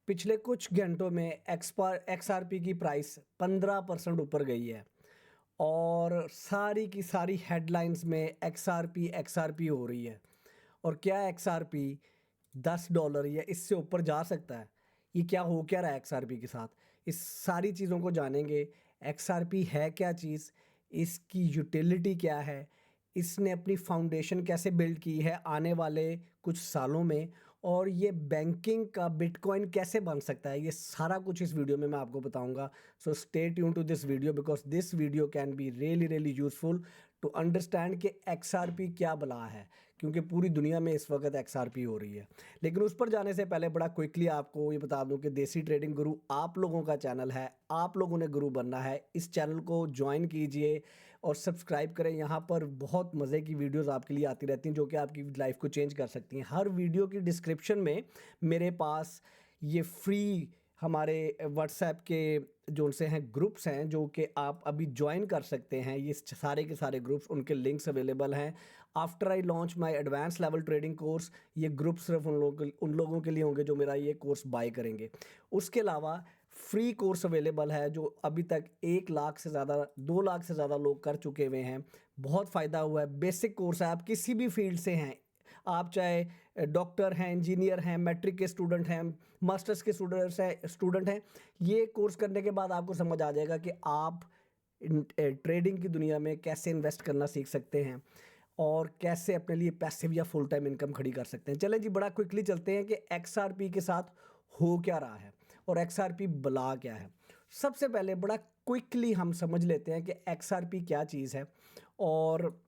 पिछले कुछ घंटों में एक्सआरपी की प्राइस 15% ऊपर गई है और सारी की सारी हेडलाइंस में एक्सआरपी एक्सआरपी हो रही है। और क्या एक्सआरपी $10 या इससे ऊपर जा सकता है? ये क्या हो क्या रहा है एक्सआरपी के साथ? इस सारी चीज़ों को जानेंगे। एक्सआरपी है क्या चीज़, इसकी यूटिलिटी क्या है, इसने अपनी फाउंडेशन कैसे बिल्ड की है आने वाले कुछ सालों में, और ये बैंकिंग का बिटकॉइन कैसे बन सकता है, ये सारा कुछ इस वीडियो में मैं आपको बताऊंगा। So stay tune to this video because this video can be really really useful to understand कि एक्सआरपी क्या बला है, क्योंकि पूरी दुनिया में इस वक्त एक्सआरपी हो रही है। लेकिन उस पर जाने से पहले बड़ा क्विकली आपको ये बता दूं कि देसी ट्रेडिंग गुरु आप लोगों का चैनल है, आप लोगों ने गुरु बनना है। इस चैनल को ज्वाइन कीजिए और सब्सक्राइब करें। यहाँ पर बहुत मज़े की वीडियोस आपके लिए आती रहती हैं जो कि आपकी लाइफ को चेंज कर सकती हैं। हर वीडियो की डिस्क्रिप्शन में मेरे पास ये फ्री हमारे व्हाट्सएप के जो से हैं ग्रुप्स हैं जो कि आप अभी ज्वाइन कर सकते हैं। ये सारे के सारे ग्रुप्स, उनके लिंक्स अवेलेबल हैं। After I launch my advance level trading course, ये ग्रुप सिर्फ उन लोगों के लिए होंगे जो मेरा ये कोर्स बाय करेंगे। उसके अलावा फ्री कोर्स अवेलेबल है जो अभी तक 1 लाख से ज़्यादा 2 लाख से ज़्यादा लोग कर चुके हुए हैं। बहुत फ़ायदा हुआ है। बेसिक कोर्स है, आप किसी भी फील्ड से हैं, आप चाहे डॉक्टर हैं, इंजीनियर हैं, मैट्रिक के स्टूडेंट हैं, मास्टर्स के स्टूडेंट हैं, ये कोर्स करने के बाद आपको समझ आ जाएगा कि आप ट्रेडिंग की दुनिया में कैसे इन्वेस्ट करना सीख सकते हैं और कैसे अपने लिए पैसिव या फुल टाइम इनकम खड़ी कर सकते हैं। चलें जी, बड़ा क्विकली चलते हैं कि एक्सआरपी के साथ हो क्या रहा है और एक्सआरपी बला क्या है। सबसे पहले बड़ा क्विकली हम समझ लेते हैं कि एक्सआरपी क्या चीज़ है और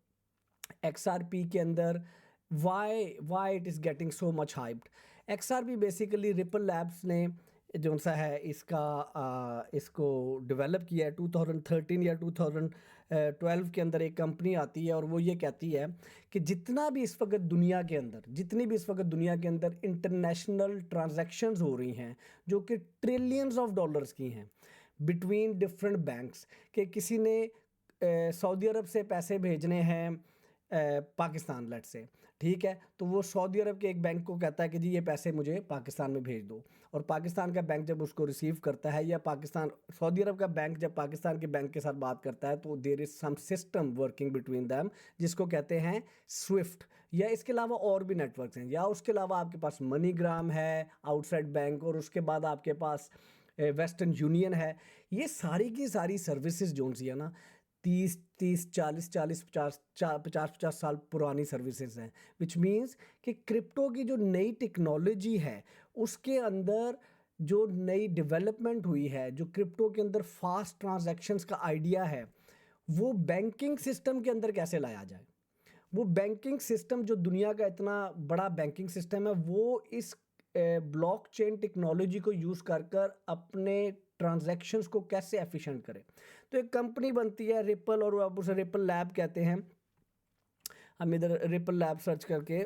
एक्सआरपी के अंदर why it is getting so much hyped. XRP basically ripple labs ने जो सा है इसको डेवलप किया है 2013 या 2012 के अंदर। एक कंपनी आती है और वो ये कहती है कि जितनी भी इस वक्त दुनिया के अंदर इंटरनेशनल ट्रांजैक्शंस हो रही हैं जो कि ट्रिलियंस ऑफ डॉलर्स की हैं बिटवीन डिफरेंट बैंक्स, कि किसी ने सऊदी अरब से पैसे भेजने हैं पाकिस्तान लेट से, ठीक है, तो वो सऊदी अरब के एक बैंक को कहता है कि जी ये पैसे मुझे पाकिस्तान में भेज दो, और पाकिस्तान का बैंक जब उसको रिसीव करता है, या सऊदी अरब का बैंक जब पाकिस्तान के बैंक के साथ बात करता है, तो there is some system working between them जिसको कहते हैं स्विफ्ट, या इसके अलावा और भी नेटवर्क्स हैं, या उसके अलावा आपके पास मनीग्राम है आउटसाइड बैंक, और उसके बाद आपके पास वेस्टर्न यूनियन है। ये सारी की सारी सर्विसेज जो सी है ना, 50 साल पुरानी सर्विसेज हैं, विच मीन्स कि क्रिप्टो की जो नई टेक्नोलॉजी है उसके अंदर जो नई डेवलपमेंट हुई है, जो क्रिप्टो के अंदर फास्ट ट्रांजैक्शंस का आइडिया है, वो बैंकिंग सिस्टम के अंदर कैसे लाया जाए। वो बैंकिंग सिस्टम जो दुनिया का इतना बड़ा बैंकिंग सिस्टम है, वो इस ब्लॉकचेन टेक्नोलॉजी को यूज़ कर अपने ट्रांजैक्शंस को कैसे एफिशिएंट करें। तो एक कंपनी बनती है रिपल, और आप उसे रिपल लैब कहते हैं। हम इधर रिपल लैब सर्च करके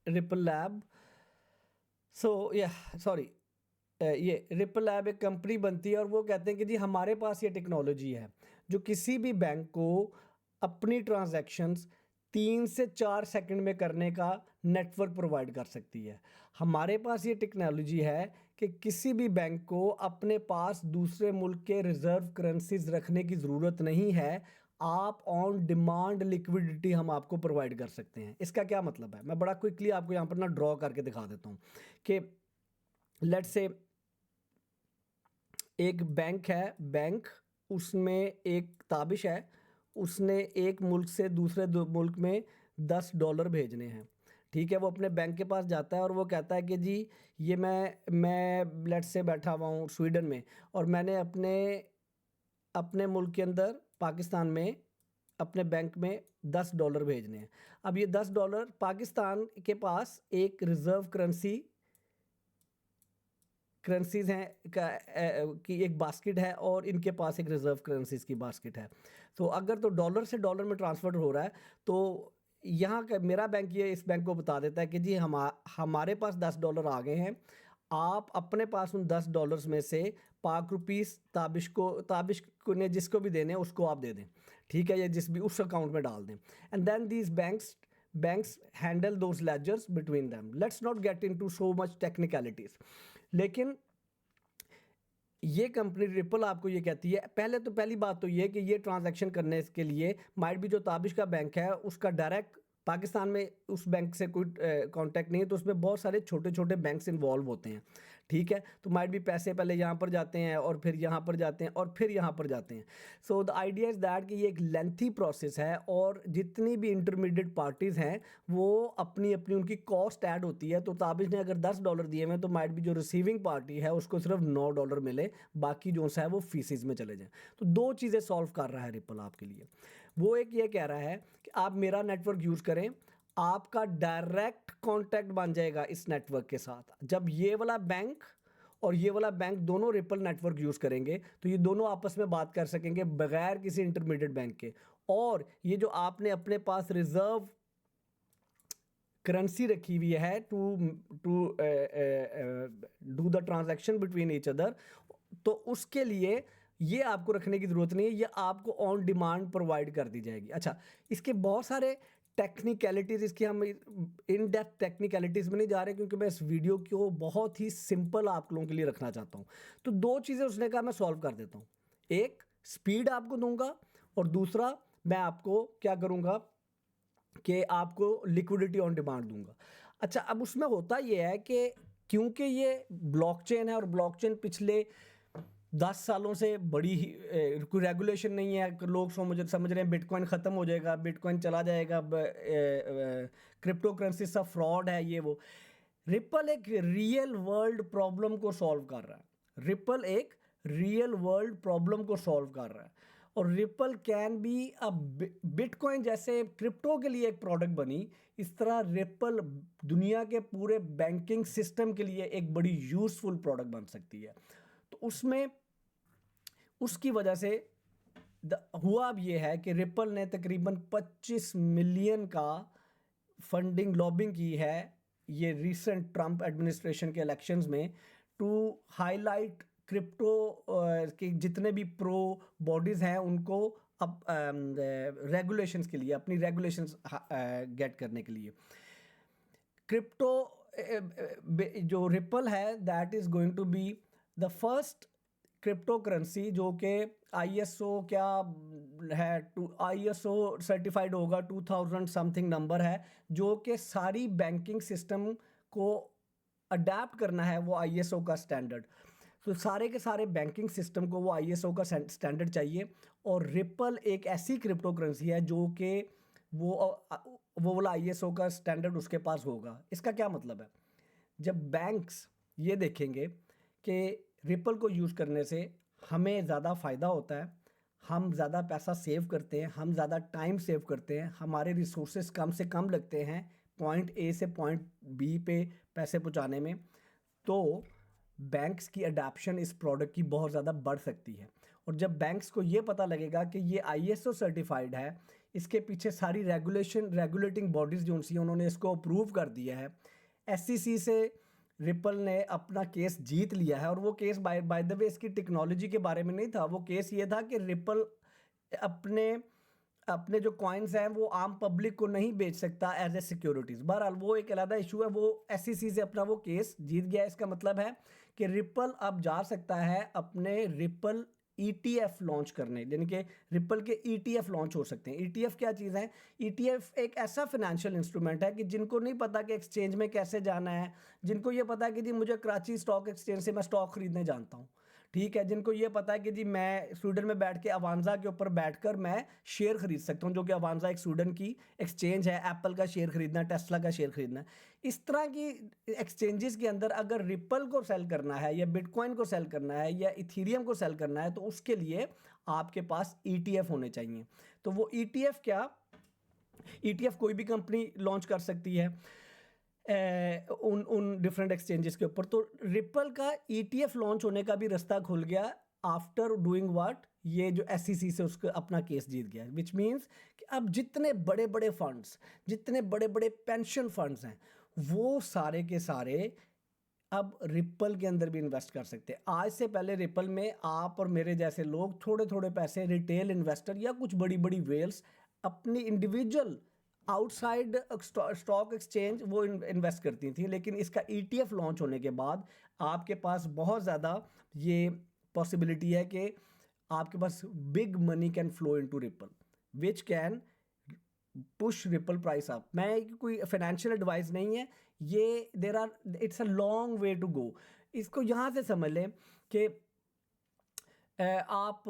रिपल लैब ये रिपल लैब एक कंपनी बनती है और वो कहते हैं कि जी हमारे पास ये टेक्नोलॉजी है जो किसी भी बैंक को अपनी ट्रांजैक्शंस 3 से 4 सेकंड में करने का नेटवर्क प्रोवाइड कर सकती है। हमारे पास ये टेक्नोलॉजी है कि किसी भी बैंक को अपने पास दूसरे मुल्क के रिजर्व करेंसीज रखने की ज़रूरत नहीं है। आप ऑन डिमांड लिक्विडिटी हम आपको प्रोवाइड कर सकते हैं। इसका क्या मतलब है, मैं बड़ा क्विकली आपको यहाँ पर ना ड्रॉ करके दिखा देता हूँ कि लेट्स से एक बैंक है, बैंक उसमें एक ताबिश है, उसने एक मुल्क से दूसरे मुल्क में $10 भेजने हैं, ठीक है। वो अपने बैंक के पास जाता है और वो कहता है कि जी ये मैं लेट्स से बैठा हुआ हूँ स्वीडन में, और मैंने अपने मुल्क के अंदर पाकिस्तान में अपने बैंक में $10 भेजने हैं। अब ये $10 पाकिस्तान के पास एक रिज़र्व करेंसीज हैं की एक बास्केट है, और इनके पास एक रिजर्व करेंसीज की बास्केट है। तो अगर तो डॉलर से डॉलर में ट्रांसफर हो रहा है, तो यहाँ का मेरा बैंक ये इस बैंक को बता देता है कि जी हमारे पास $10 आ गए हैं, आप अपने पास उन $10 में से ₹5 ताबिश को ने जिसको भी देने उसको आप दे दें, ठीक है, या जिस भी उस अकाउंट में डाल दें। And then these banks handle those ledgers between them. Let's not get into so much technicalities. लेकिन ये कंपनी रिपल आपको ये कहती है, पहली बात तो ये कि ये ट्रांजैक्शन करने के लिए माइट भी जो ताबिश का बैंक है उसका डायरेक्ट पाकिस्तान में उस बैंक से कोई कांटेक्ट नहीं है, तो उसमें बहुत सारे छोटे छोटे बैंक्स इन्वॉल्व होते हैं, ठीक है। तो माइट भी पैसे पहले यहाँ पर जाते हैं और फिर यहाँ पर जाते हैं और फिर यहाँ पर जाते हैं। So the idea is that कि ये एक लेंथी प्रोसेस है और जितनी भी इंटरमीडिएट पार्टीज़ हैं वो अपनी अपनी उनकी कॉस्ट ऐड होती है। तो ताबिश ने अगर $10 दिए हुए तो माइट भी जो रिसीविंग पार्टी है उसको सिर्फ $9 मिले, बाकी जो सा है वो फीसिस में चले जाएँ। तो दो चीज़ें सॉल्व कर रहा है रिपल आपके लिए। वो एक ये कह रहा है कि आप मेरा नेटवर्क यूज़ करें, आपका डायरेक्ट कांटेक्ट बन जाएगा इस नेटवर्क के साथ। जब ये वाला बैंक और ये वाला बैंक दोनों रिपल नेटवर्क यूज़ करेंगे तो ये दोनों आपस में बात कर सकेंगे बगैर किसी इंटरमीडिएट बैंक के। और ये जो आपने अपने पास रिजर्व करेंसी रखी हुई है to do the transaction between each other, तो उसके लिए ये आपको रखने की ज़रूरत नहीं है, ये आपको ऑन डिमांड प्रोवाइड कर दी जाएगी। अच्छा, इसके बहुत सारे टेक्निकलिटीज़, इसकी हम इन डेप्थ टेक्निकलिटीज़ में नहीं जा रहे क्योंकि मैं इस वीडियो को बहुत ही सिंपल आप लोगों के लिए रखना चाहता हूँ। तो दो चीज़ें उसने कहा मैं सॉल्व कर देता हूँ, एक स्पीड आपको दूंगा और दूसरा मैं आपको क्या करूँगा कि आपको लिक्विडिटी ऑन डिमांड दूंगा। अच्छा, अब उसमें होता ये है कि क्योंकि ये ब्लॉकचेन है और ब्लॉकचेन पिछले 10 सालों से बड़ी ही कोई रेगुलेशन नहीं है, लोग समझ रहे हैं बिटकॉइन ख़त्म हो जाएगा, बिटकॉइन चला जाएगा, क्रिप्टो करेंसी सब फ्रॉड है ये वो। रिपल एक रियल वर्ल्ड प्रॉब्लम को सॉल्व कर रहा है, रिपल एक रियल वर्ल्ड प्रॉब्लम को सॉल्व कर रहा है। और ripple can be a bitcoin जैसे क्रिप्टो के लिए एक प्रोडक्ट बनी, इस तरह रिपल दुनिया के पूरे बैंकिंग सिस्टम के लिए एक बड़ी यूज़फुल प्रोडक्ट बन सकती है। तो उसमें उसकी वजह से हुआ अब ये है कि रिपल ने तकरीबन 25 मिलियन का फंडिंग लॉबिंग की है ये रिसेंट ट्रंप एडमिनिस्ट्रेशन के इलेक्शंस में, टू हाईलाइट क्रिप्टो के जितने भी प्रो बॉडीज़ हैं उनको अब रेगुलेशंस के लिए, अपनी रेगुलेशंस गेट करने के लिए। क्रिप्टो जो रिपल है that is going to be the first crypto currency जो कि ISO क्या है, ISO सर्टिफाइड होगा, 2000 समथिंग नंबर है, जो कि सारी बैंकिंग सिस्टम को अडेप्ट करना है वो ISO का स्टैंडर्ड। तो सारे के सारे बैंकिंग सिस्टम को वो ISO का स्टैंडर्ड चाहिए। और रिपल एक ऐसी क्रिप्टो करेंसी है जो कि वो वाला ISO का स्टैंडर्ड उसके पास होगा। इसका क्या मतलब है, जब बैंक्स ये देखेंगे कि रिपल को यूज़ करने से हमें ज़्यादा फ़ायदा होता है, हम ज़्यादा पैसा सेव करते हैं, हम ज़्यादा टाइम सेव करते हैं, हमारे रिसोर्सेज कम से कम लगते हैं पॉइंट A से पॉइंट B पे पैसे पहुंचाने में, तो बैंक्स की अडैप्शन इस प्रोडक्ट की बहुत ज़्यादा बढ़ सकती है। और जब बैंक्स को ये पता लगेगा कि ये ISO सर्टिफाइड है, इसके पीछे सारी रेगुलेटिंग बॉडीज़ जो उनसी उन्होंने इसको अप्रूव कर दिया है, SEC से रिपल ने अपना केस जीत लिया है। और वो केस बाय द वे इसकी टेक्नोलॉजी के बारे में नहीं था, वो केस ये था कि रिपल अपने जो कॉइन्स हैं वो आम पब्लिक को नहीं बेच सकता एज ए सिक्योरिटीज़। बहरहाल वो एक अलग इशू है, वो SEC से अपना वो केस जीत गया। इसका मतलब है कि रिपल अब जा सकता है अपने रिपल ETF लॉन्च करने, यानी कि रिपल के ETF लॉन्च हो सकते हैं। ETF क्या चीज़ है, ETF एक ऐसा फाइनेंशियल इंस्ट्रूमेंट है कि जिनको नहीं पता कि एक्सचेंज में कैसे जाना है, जिनको ये पता है कि जी मुझे कराची स्टॉक एक्सचेंज से मैं स्टॉक खरीदने जानता हूँ, ठीक है, जिनको ये पता है कि जी मैं स्वीडन में बैठ के अवांजा के ऊपर बैठकर मैं शेयर खरीद सकता हूँ, जो कि अवांजा एक स्वीडन की एक्सचेंज है, एप्पल का शेयर खरीदना, टेस्ला का शेयर खरीदना। इस तरह की एक्सचेंजेस के अंदर अगर रिपल को सेल करना है या बिटकॉइन को सेल करना है या इथीरियम को सेल करना है, तो उसके लिए आपके पास ETF होने चाहिए। तो वो ETF क्या, ETF कोई भी कंपनी लॉन्च कर सकती है उन डिफरेंट एक्सचेंजेस के ऊपर। तो रिपल का ETF लॉन्च होने का भी रास्ता खुल गया आफ्टर डूइंग व्हाट, ये जो SEC से उसका अपना केस जीत गया, विच मीन्स कि अब जितने बड़े बड़े फंड्स, जितने बड़े बड़े पेंशन फंड्स हैं, वो सारे के सारे अब रिपल के अंदर भी इन्वेस्ट कर सकते हैं। आज से पहले रिपल में आप और मेरे जैसे लोग थोड़े थोड़े पैसे, रिटेल इन्वेस्टर या कुछ बड़ी बड़ी वेल्स अपनी इंडिविजुअल आउटसाइड स्टॉक एक्सचेंज वो इन्वेस्ट करती थी, लेकिन इसका ETF लॉन्च होने के बाद आपके पास बहुत ज़्यादा ये पॉसिबिलिटी है कि आपके पास big money can flow into ripple which can push ripple price up. मैं कोई फाइनेंशियल एडवाइस नहीं है ये, there are it's a long way to go. इसको यहाँ से समझ लें कि आप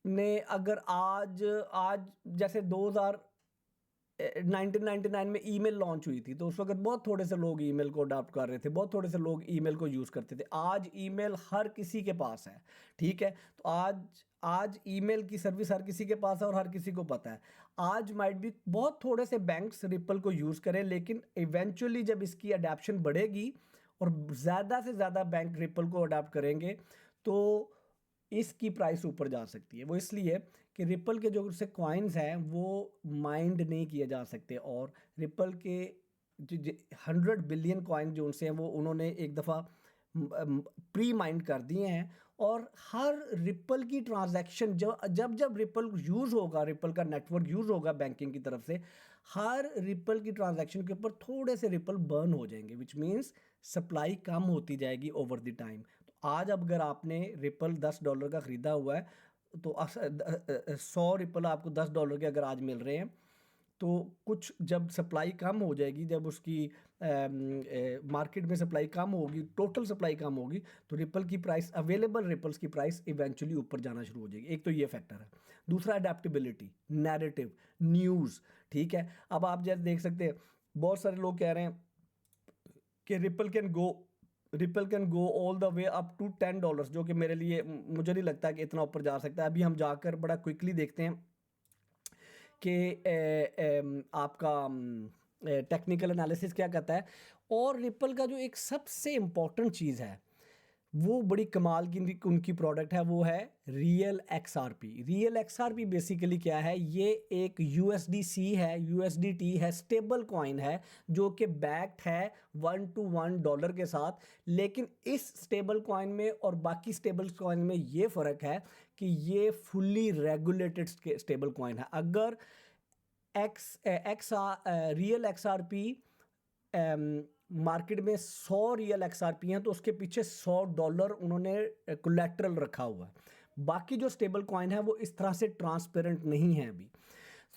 ने अगर आज आज जैसे 1999 में ईमेल लॉन्च हुई थी, तो उस वक्त बहुत थोड़े से लोग ईमेल को अडॉप्ट कर रहे थे, बहुत थोड़े से लोग ईमेल को यूज़ करते थे। आज ईमेल हर किसी के पास है, ठीक है। तो आज ईमेल की सर्विस हर किसी के पास है और हर किसी को पता है। आज माइट भी बहुत थोड़े से बैंक्स रिपल को यूज़ करें, लेकिन इवेंचुअली जब इसकी अडेप्शन बढ़ेगी और ज़्यादा से ज़्यादा बैंक रिपल को अडॉप्ट करेंगे तो इसकी प्राइस ऊपर जा सकती है। वो इसलिए कि रिपल के जो उससे कॉइन्स हैं वो माइंड नहीं किए जा सकते, और रिपल के जो 100 बिलियन कॉइन जो उनसे हैं वो उन्होंने एक दफ़ा प्री माइंड कर दिए हैं। और हर रिपल की ट्रांजैक्शन जब जब रिपल यूज़ होगा, रिपल का नेटवर्क यूज़ होगा बैंकिंग की तरफ से, हर रिपल की ट्रांजैक्शन के ऊपर थोड़े से रिपल बर्न हो जाएंगे, विच मीन्स सप्लाई कम होती जाएगी ओवर द टाइम। तो आज अब अगर आपने रिपल $10 का ख़रीदा हुआ है तो 100 रिपल आपको $10 के अगर आज मिल रहे हैं, तो कुछ जब सप्लाई कम हो जाएगी, जब उसकी मार्केट में सप्लाई कम होगी, टोटल सप्लाई कम होगी, तो रिपल की प्राइस, अवेलेबल रिपल्स की प्राइस इवेंचुअली ऊपर जाना शुरू हो जाएगी। एक तो ये फैक्टर है। दूसरा अडेप्टेबिलिटी, नैरेटिव, न्यूज़, ठीक है। अब आप जैसे देख सकते हैं बहुत सारे लोग कह रहे हैं कि ripple can go all the way up to $10, जो कि मेरे लिए, मुझे नहीं लगता कि इतना ऊपर जा सकता है। अभी हम जाकर बड़ा क्विकली देखते हैं कि आपका टेक्निकल एनालिसिस क्या कहता है। और रिपल का जो एक सबसे इम्पॉर्टेंट चीज़ है, वो बड़ी कमाल की उनकी प्रोडक्ट है, वो है real XRP। Real XRP basically क्या है, ये एक USDC है, USDT है, स्टेबल कॉइन है जो कि बैक्ड है 1 to 1 डॉलर के साथ। लेकिन इस स्टेबल कॉइन में और बाकी स्टेबल कॉइन में ये फ़र्क है कि ये फुल्ली रेगुलेटेड स्टेबल कॉइन है। अगर रियल XRP मार्केट में 100 रियल XRP हैं तो उसके पीछे $100 उन्होंने कोलेट्रल रखा हुआ है। बाकी जो स्टेबल कॉइन है वो इस तरह से ट्रांसपेरेंट नहीं है अभी।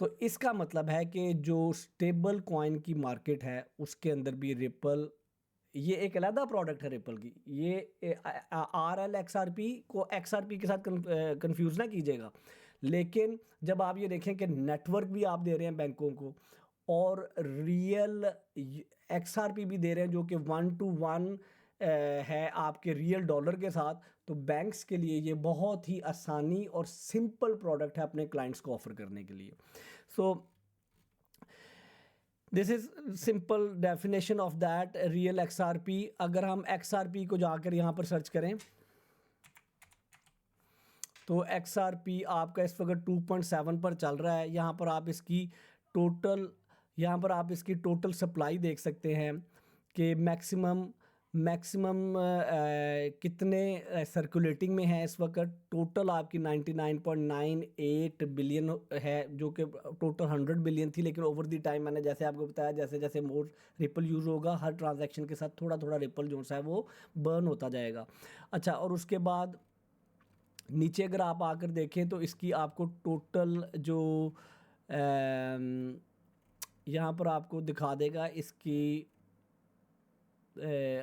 तो इसका मतलब है कि जो स्टेबल कॉइन की मार्केट है उसके अंदर भी रिपल, ये एक अलग प्रोडक्ट है रिपल की। ये RL XRP को XRP के साथ कंफ्यूज ना कीजिएगा। लेकिन जब आप ये देखें कि नेटवर्क भी आप दे रहे हैं बैंकों को और रियल XRP भी दे रहे हैं जो कि 1 to 1 है आपके रियल डॉलर के साथ, तो बैंक्स के लिए ये बहुत ही आसानी और सिंपल प्रोडक्ट है अपने क्लाइंट्स को ऑफर करने के लिए। So this is simple definition of that real XRP। अगर हम XRP को जाकर यहाँ पर सर्च करें तो XRP आपका इस वक्त 2.7 पर चल रहा है। यहाँ पर आप इसकी टोटल सप्लाई देख सकते हैं कि मैक्सिमम कितने सर्कुलेटिंग में है इस वक्त। टोटल आपकी 99.98 बिलियन है, जो कि टोटल 100 बिलियन थी, लेकिन ओवर दी टाइम मैंने जैसे आपको बताया जैसे जैसे मोर रिपल यूज़ होगा, हर ट्रांजैक्शन के साथ थोड़ा थोड़ा रिपल जो है वो बर्न होता जाएगा। अच्छा, और उसके बाद नीचे अगर आप आकर देखें तो इसकी आपको टोटल जो यहाँ पर आपको दिखा देगा इसकी,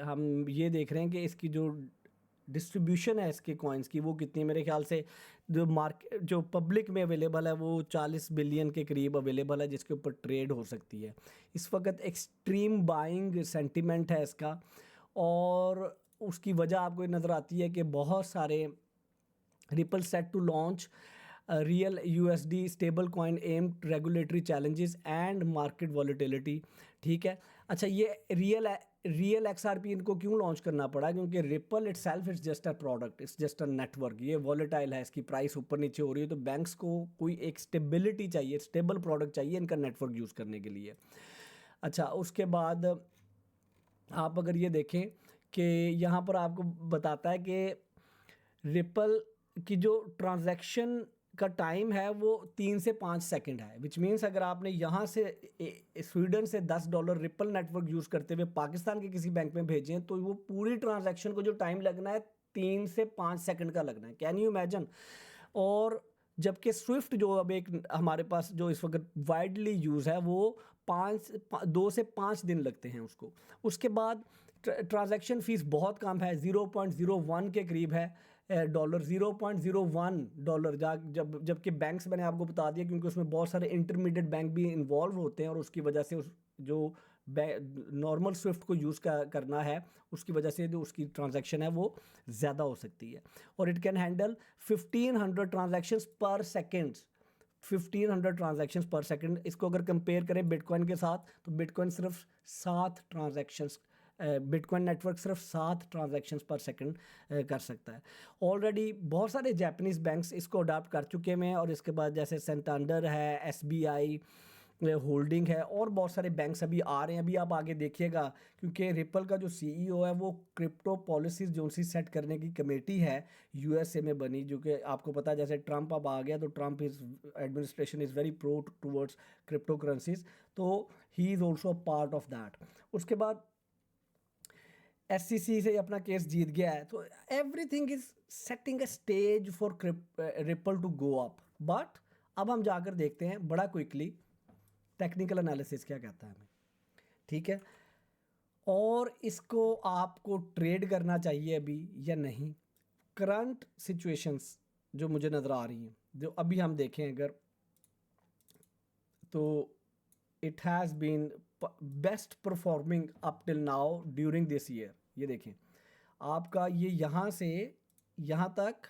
हम ये देख रहे हैं कि इसकी जो डिस्ट्रीब्यूशन है इसके कॉइन्स की वो कितनी, मेरे ख्याल से जो पब्लिक में अवेलेबल है वो 40 बिलियन के करीब अवेलेबल है जिसके ऊपर ट्रेड हो सकती है। इस वक्त एक्सट्रीम बाइंग सेंटिमेंट है इसका, और उसकी वजह आपको नज़र आती है कि बहुत सारे ripple set to launch real USD stable coin amid regulatory challenges and market volatility, ठीक है। अच्छा, ये रियल XRP इनको क्यों लॉन्च करना पड़ा, क्योंकि ripple itself it's just a product, it's just a network, ये वॉलेटाइल है, इसकी प्राइस ऊपर नीचे हो रही है, तो बैंक्स को कोई एक स्टेबिलिटी चाहिए, स्टेबल प्रोडक्ट चाहिए इनका नेटवर्क यूज़ करने के लिए। अच्छा, उसके बाद आप अगर ये देखें कि यहाँ पर आपको बताता है कि रिपल की जो ट्रांजैक्शन का टाइम है वो 3 से 5 सेकंड है, विच मीन्स अगर आपने यहाँ से स्वीडन से $10 रिपल नेटवर्क यूज़ करते हुए पाकिस्तान के किसी बैंक में भेजें तो वो पूरी ट्रांजैक्शन को जो टाइम लगना है 3 से 5 सेकंड का लगना है। Can you imagine? और जबकि स्विफ्ट जो अब एक हमारे पास जो इस वक्त वाइडली यूज़ है वो 2 से 5 दिन लगते हैं उसको। उसके बाद ट्रांजैक्शन फ़ीस बहुत कम है, 0.01 के करीब है डॉलर, $0.01 जबकि बैंक्स मैंने आपको बता दिया क्योंकि उसमें बहुत सारे इंटरमीडिएट बैंक भी इन्वॉल्व होते हैं और उसकी वजह से उस जो नॉर्मल स्विफ्ट को यूज़ करना है उसकी वजह से जो उसकी ट्रांजैक्शन है वो ज़्यादा हो सकती है। और इट कैन हैंडल 1500 ट्रांजैक्शंस पर सेकेंड। 1500 ट्रांजैक्शंस पर सेकंड। इसको अगर कंपेयर करें बिटकॉइन के साथ तो बिटकॉइन सिर्फ 7 ट्रांजैक्शंस, बिटकॉइन नेटवर्क सिर्फ 7 ट्रांजैक्शंस पर सेकंड कर सकता है। ऑलरेडी बहुत सारे जापानीज़ बैंक्स इसको अडॉप्ट कर चुके हैं और इसके बाद जैसे सेंटांडर है, एसबीआई होल्डिंग है और बहुत सारे बैंक्स अभी आ रहे हैं। अभी आप आगे देखिएगा क्योंकि रिपल का जो सीईओ है वो क्रिप्टो पॉलिसीज़ जो सी सेट करने की कमेटी है यूएसए में बनी, जो कि आपको पता है जैसे ट्रंप अब आ गया तो Trump is administration is very pro towards crypto currencies, तो he is also part of that. उसके बाद एससीसी से अपना केस जीत गया है, तो everything is setting a stage for ripple to go up. But अब हम जाकर देखते हैं बड़ा क्विकली टेक्निकल एनालिसिस क्या कहता है हमें, ठीक है, और इसको आपको ट्रेड करना चाहिए अभी या नहीं। करंट सिचुएशंस जो मुझे नज़र आ रही हैं जो अभी हम देखें अगर, तो it has been best performing up till now during this year. ये देखें आपका ये यहाँ से यहाँ तक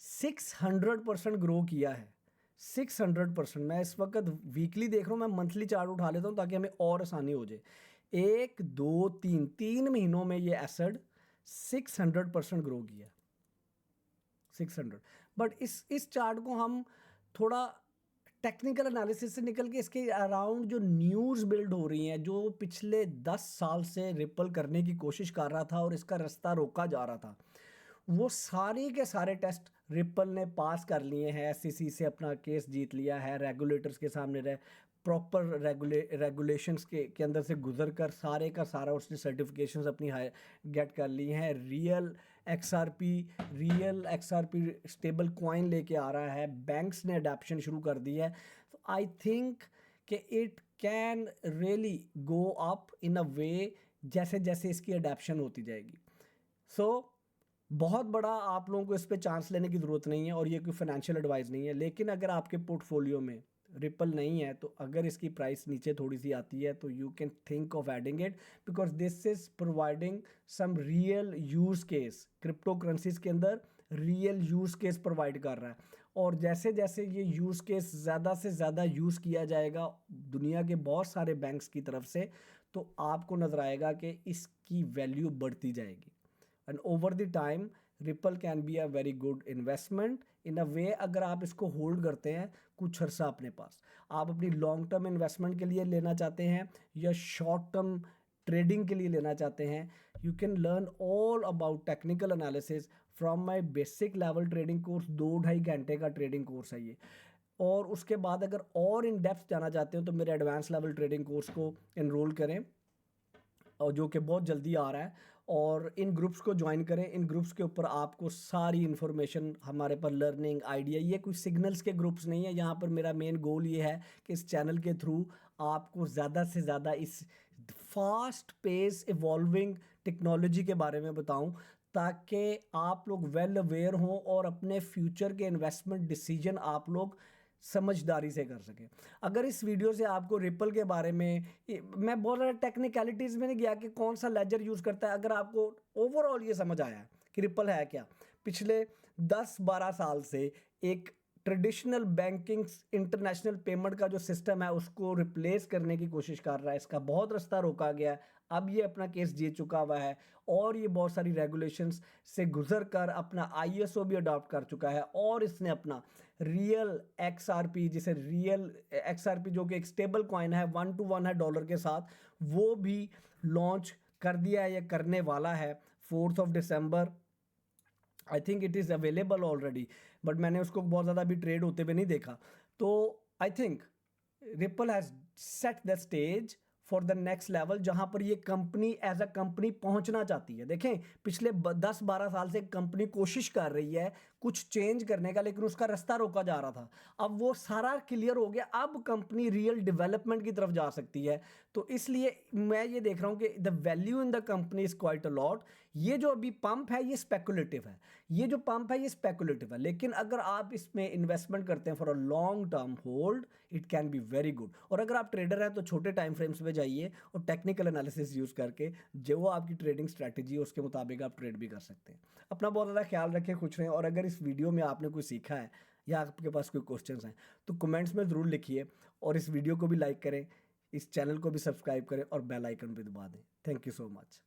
600% ग्रो किया है, 600%। मैं इस वक्त वीकली देख रहा हूँ, मैं मंथली चार्ट उठा लेता हूँ ताकि हमें और आसानी हो जाए। 1 2 3 महीनों में ये एसेट 600% ग्रो किया, 600। बट इस चार्ट को हम थोड़ा टेक्निकल एनालिसिस से निकल के इसके अराउंड जो न्यूज़ बिल्ड हो रही हैं, जो पिछले 10 साल से रिपल करने की कोशिश कर रहा था और इसका रास्ता रोका जा रहा था, वो सारे के सारे टेस्ट रिपल ने पास कर लिए हैं। एससीसी से अपना केस जीत लिया है, रेगुलेटर्स के सामने रहे, प्रॉपर रेगुलेशंस के अंदर से गुजर कर सारे का सारा उसने सर्टिफिकेशंस अपनी गेट कर ली हैं। रियल एक्सआरपी स्टेबल कॉइन लेके आ रहा है, बैंक्स ने अडॉप्शन शुरू कर दी है। तो आई थिंक कि it can really go up in a way जैसे जैसे इसकी अडॉप्शन होती जाएगी। बहुत बड़ा आप लोगों को इस पे चांस लेने की ज़रूरत नहीं है और ये कोई फाइनेंशियल एडवाइस नहीं है, लेकिन अगर आपके पोर्टफोलियो में रिपल नहीं है तो अगर इसकी प्राइस नीचे थोड़ी सी आती है तो you can think of adding it, because this is providing some real use case. Crypto currencies के अंदर रियल यूज़ केस प्रोवाइड कर रहा है और जैसे जैसे ये यूज़ केस ज़्यादा से ज़्यादा यूज़ किया जाएगा दुनिया के बहुत सारे बैंक्स की तरफ से, तो आपको नज़र आएगा कि इसकी वैल्यू बढ़ती जाएगी। And over the time ripple can be a very good investment in a way. अगर आप इसको होल्ड करते हैं कुछ अर्सा अपने पास, आप अपनी लॉन्ग टर्म इन्वेस्टमेंट के लिए लेना चाहते हैं या शॉर्ट टर्म ट्रेडिंग के लिए लेना चाहते हैं, you can learn all about technical analysis from my basic level trading course. 2-2.5 घंटे का ट्रेडिंग कोर्स है ये। और उसके बाद अगर और इन डेप्थ जाना चाहते हो तो मेरे एडवांस लेवल ट्रेडिंग कोर्स को इनरोल करें और जो कि बहुत जल्दी आ रहा है, और इन ग्रुप्स को ज्वाइन करें। इन ग्रुप्स के ऊपर आपको सारी इन्फॉर्मेशन हमारे पर लर्निंग आइडिया, ये कोई सिग्नल्स के ग्रुप्स नहीं है। यहाँ पर मेरा मेन गोल ये है कि इस चैनल के थ्रू आपको ज़्यादा से ज़्यादा इस फास्ट पेस इवॉल्विंग टेक्नोलॉजी के बारे में बताऊं ताकि आप लोग वेल अवेयर हों और अपने फ्यूचर के इन्वेस्टमेंट डिसीजन आप लोग समझदारी से कर सकें। अगर इस वीडियो से आपको रिपल के बारे में, मैं बहुत ज़्यादा टेक्निकलिटीज़ में नहीं गया कि कौन सा लेजर यूज़ करता है, अगर आपको ओवरऑल ये समझ आया कि रिपल है क्या, पिछले 10-12 साल से एक ट्रेडिशनल बैंकिंग इंटरनेशनल पेमेंट का जो सिस्टम है उसको रिप्लेस करने की कोशिश कर रहा है, इसका बहुत रास्ता रोका गया, अब ये अपना केस जीत चुका हुआ है और ये बहुत सारी रेगुलेशंस से गुजर कर अपना आईएसओ भी अडॉप्ट कर चुका है और इसने अपना रियल एक्सआरपी, जिसे रियल एक्सआरपी जो कि एक स्टेबल कॉइन है, 1 to 1 है डॉलर के साथ, वो भी लॉन्च कर दिया है या करने वाला है 4th of December। I think it is available already. But मैंने उसको बहुत ज़्यादा अभी ट्रेड होते हुए नहीं देखा। तो I think ripple has set the stage for the next level, जहां पर ये कंपनी एज अ कंपनी पहुंचना चाहती है। देखें, पिछले 10-12 साल से कंपनी कोशिश कर रही है कुछ चेंज करने का, लेकिन उसका रास्ता रोका जा रहा था। अब वो सारा क्लियर हो गया, अब कंपनी रियल डेवलपमेंट की तरफ जा सकती है। तो इसलिए मैं ये देख रहा हूं कि the value in the company is quite a lot. ये जो अभी पंप है ये स्पेकुलेटिव है, ये जो पंप है ये स्पेकुलेटिव है, लेकिन अगर आप इसमें इन्वेस्टमेंट करते हैं for a long term hold, it can be very good. और अगर आप ट्रेडर हैं तो छोटे टाइम फ्रेम्स में जाइए और टेक्निकल एनालिसिस यूज़ करके जो आपकी ट्रेडिंग स्ट्रैटेजी है उसके मुताबिक आप ट्रेड भी कर सकते हैं। अपना बहुत ज़्यादा ख्याल रखें, खुश रहें। और अगर इस वीडियो में आपने कुछ सीखा है या आपके पास कोई क्वेश्चंस हैं तो कमेंट्स में ज़रूर लिखिए, और इस वीडियो को भी लाइक करें, इस चैनल को भी सब्सक्राइब करें और बेल आइकन भी दबा दें। Thank you so much.